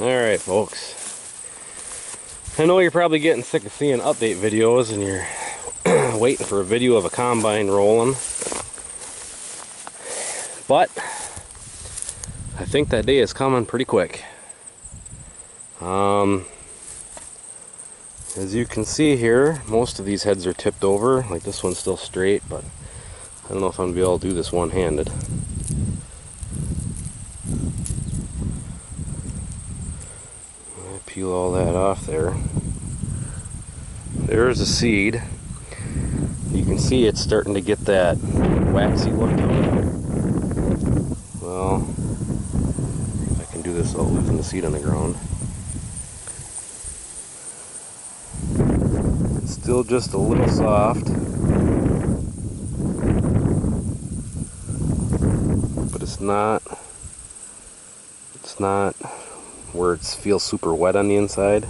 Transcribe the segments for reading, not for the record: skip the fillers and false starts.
Alright folks, I know you're probably getting sick of seeing update videos and you're waiting for a video of a combine rolling, but I think that day is coming pretty quick. As you can see here, most of these heads are tipped over, like this one's still straight, but I don't know if I'm going to be able to do this one-handed. Peel all that off there. There's a seed. You can see it's starting to get that waxy look to it. Well, if I can do this without losing the seed on the ground. It's still just a little soft, but it's not where it feels super wet on the inside.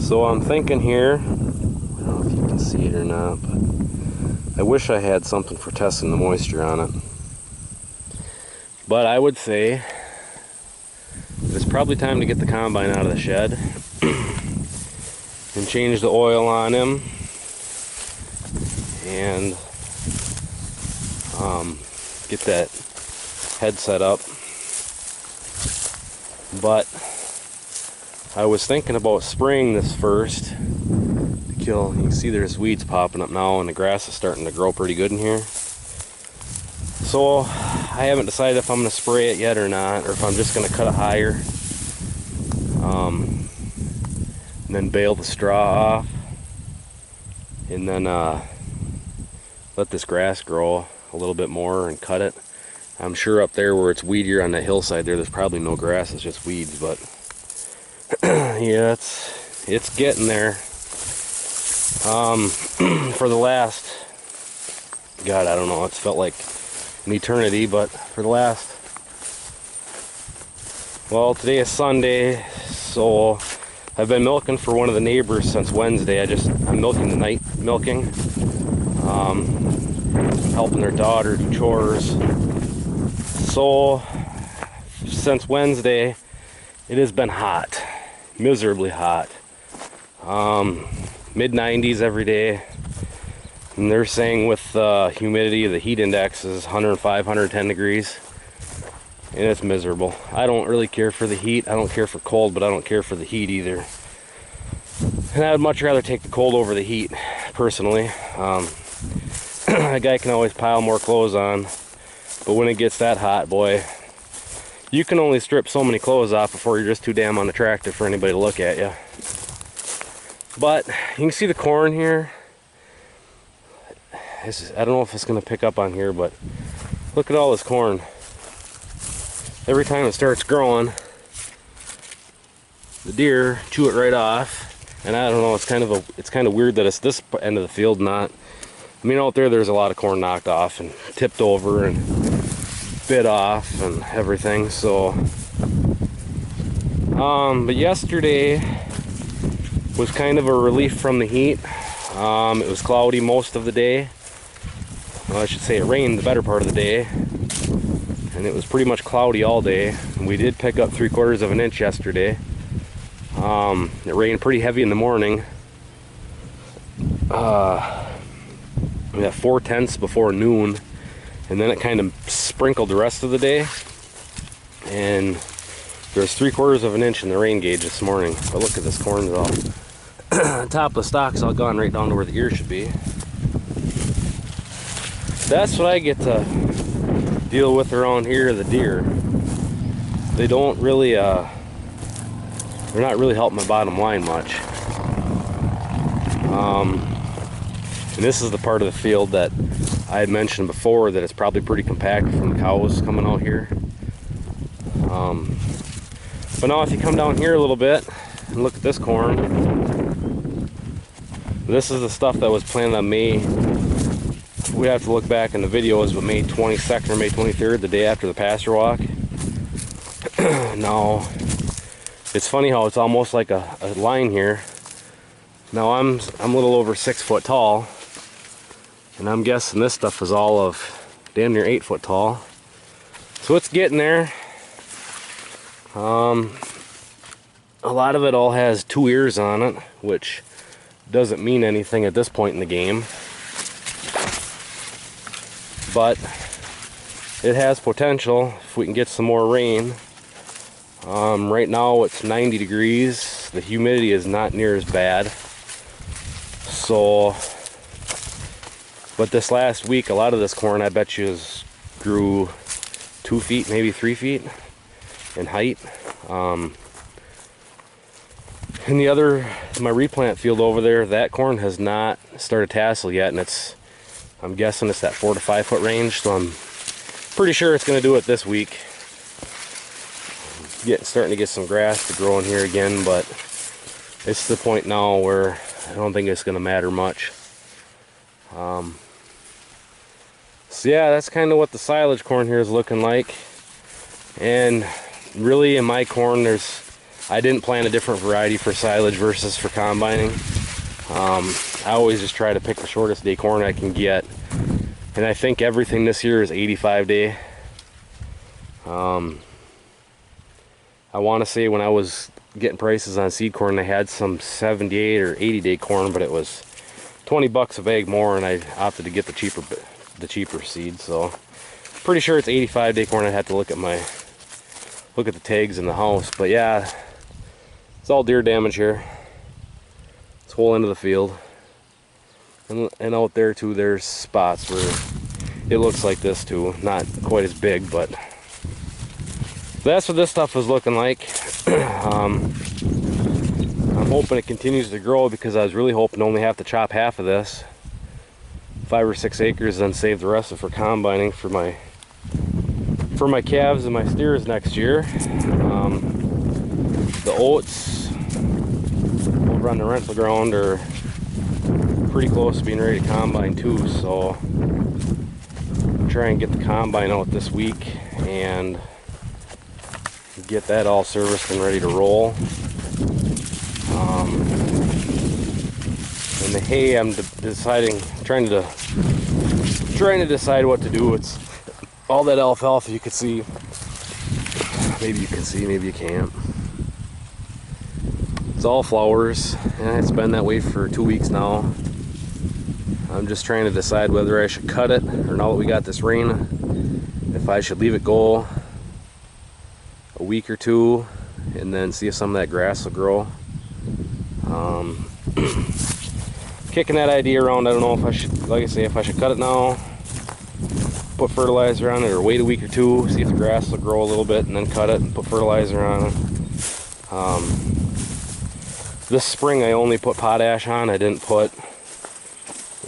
So I'm thinking here, I don't know if you can see it or not, but I wish I had something for testing the moisture on it. But I would say it's probably time to get the combine out of the shed and change the oil on him and get that head set up. But I was thinking about spraying this first to kill. You can see there's weeds popping up now and the grass is starting to grow pretty good in here. So I haven't decided if I'm going to spray it yet or not, or if I'm just going to cut it higher and then bale the straw off and then let this grass grow a little bit more and cut it. I'm sure up there where it's weedier on the hillside there's probably no grass, it's just weeds, but yeah, it's getting there. For the last, God, I don't know, it's felt like an eternity, but for the last, well, today is Sunday, so I've been milking for one of the neighbors since Wednesday. I'm milking the night milking, helping their daughter do chores. So since Wednesday it has been hot, miserably hot, mid-90s every day, and they're saying with humidity the heat index is 105, 110 degrees, and it's miserable. I don't really care for the heat. I don't care for cold, but I don't care for the heat either, and I would much rather take the cold over the heat personally. A guy can always pile more clothes on, but when it gets that hot, boy, you can only strip so many clothes off before you're just too damn unattractive for anybody to look at you. But you can see the corn here. I don't know if it's going to pick up on here, but look at all this corn. Every time it starts growing, the deer chew it right off. And I don't know, it's kind of weird that it's this end of the field, not. I mean, out there's a lot of corn knocked off and tipped over and bit off and everything. So but yesterday was kind of a relief from the heat. It was cloudy most of the day. Well, I should say it rained the better part of the day, and it was pretty much cloudy all day. And we did pick up 3/4 of an inch yesterday. It rained pretty heavy in the morning. We had 4/10 before noon, and then it kind of sprinkled the rest of the day, and there's 3/4 of an inch in the rain gauge this morning. But look at this, corn's all top of the stalk's all gone right down to where the ear should be. That's what I get to deal with around here, the deer. They don't really they're not really helping my bottom line much. And this is the part of the field that I had mentioned before that it's probably pretty compact from the cows coming out here. But now if you come down here a little bit and look at this corn, this is the stuff that was planted on May. We have to look back in the videos, but May 22nd or May 23rd, the day after the pasture walk. Now, it's funny how it's almost like a line here. Now I'm a little over 6 foot tall, and I'm guessing this stuff is all of damn near 8 foot tall. So it's getting there. A lot of it all has 2 ears on it, which doesn't mean anything at this point in the game. But it has potential if we can get some more rain. Right now it's 90 degrees. The humidity is not near as bad. So, but this last week, a lot of this corn, I bet you, grew 2 feet, maybe 3 feet in height. And the other, my replant field over there, that corn has not started tassel yet, and I'm guessing it's that 4 to 5 foot range, so I'm pretty sure it's going to do it this week. Starting to get some grass to grow in here again, but it's the point now where I don't think it's going to matter much. So yeah, that's kind of what the silage corn here is looking like. And really in my corn, I didn't plant a different variety for silage versus for combining. I always just try to pick the shortest day corn I can get. And I think everything this year is 85 day. I want to say when I was getting prices on seed corn, they had some 78 or 80 day corn, but it was 20 bucks a bag more, and I opted to get the cheaper seed. So pretty sure it's 85 day corn. I'd have to look at the tags in the house, but yeah, it's all deer damage here. This whole end of the field, and out there too, there's spots where it looks like this too. Not quite as big, but that's what this stuff is looking like. I'm hoping it continues to grow, because I was really hoping to only have to chop half of this, 5 or 6 acres, then save the rest of it for combining for my calves and my steers next year. The oats over on the rental ground are pretty close to being ready to combine too, so I'll try and get the combine out this week and get that all serviced and ready to roll. And the hay, I'm trying to decide what to do. It's all that alfalfa you can see. Maybe you can see, maybe you can't. It's all flowers, and it's been that way for 2 weeks now. I'm just trying to decide whether I should cut it, or now that we got this rain, if I should leave it go a week or 2 and then see if some of that grass will grow. Kicking that idea around. I don't know if I should, like I say, if I should cut it now, put fertilizer on it, or wait a week or 2, see if the grass will grow a little bit, and then cut it and put fertilizer on it. This spring I only put potash on. I didn't put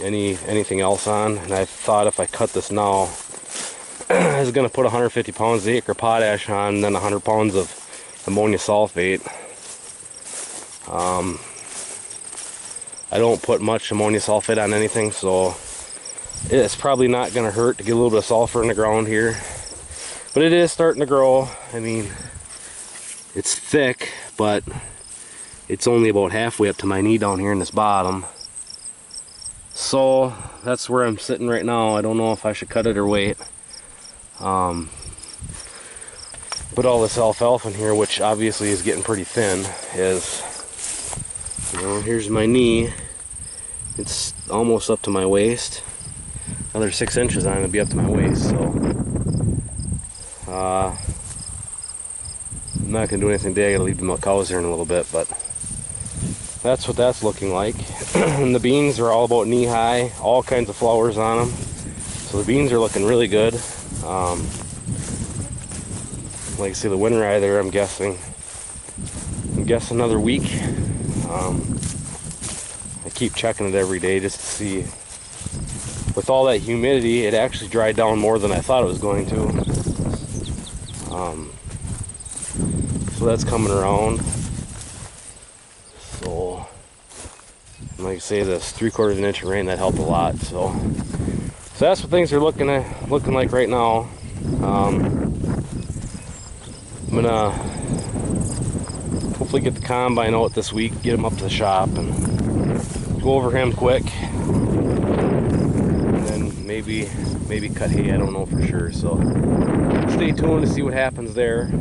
anything else on, and I thought if I cut this now, I was going to put 150 pounds of acre potash on, and then 100 pounds of ammonia sulfate. I don't put much ammonia sulfate on anything, so it's probably not going to hurt to get a little bit of sulfur in the ground here. But it is starting to grow. I mean, it's thick, but it's only about halfway up to my knee down here in this bottom. So that's where I'm sitting right now. I don't know if I should cut it or wait. But all this alfalfa in here, which obviously is getting pretty thin, is, you know, here's my knee. It's almost up to my waist. Another 6 inches on it, it'll be up to my waist. So I'm not gonna do anything today. I gotta leave the cows here in a little bit, but that's what that's looking like. And the beans are all about knee high, all kinds of flowers on them. So the beans are looking really good. Like I say, the winter eye there, I'm guessing another week. I keep checking it every day just to see. With all that humidity, it actually dried down more than I thought it was going to. So that's coming around. So, like I say, this 3/4 of an inch of rain, that helped a lot. So that's what things are looking like right now. I'm gonna hopefully get the combine out this week, get him up to the shop, and go over him quick, and then maybe cut hay. I don't know for sure. So stay tuned to see what happens there.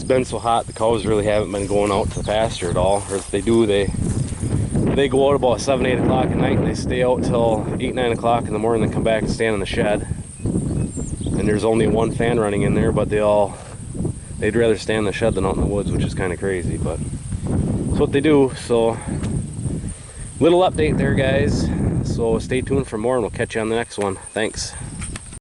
been so hot, the cows really haven't been going out to the pasture at all. Or if they do, they go out about 7, 8 o'clock at night, and they stay out till 8, 9 o'clock in the morning, and then come back and stand in the shed. And there's only one fan running in there, but they'd rather stay in the shed than out in the woods, which is kind of crazy, but it's what they do. So little update there, guys. So stay tuned for more, and we'll catch you on the next one. Thanks.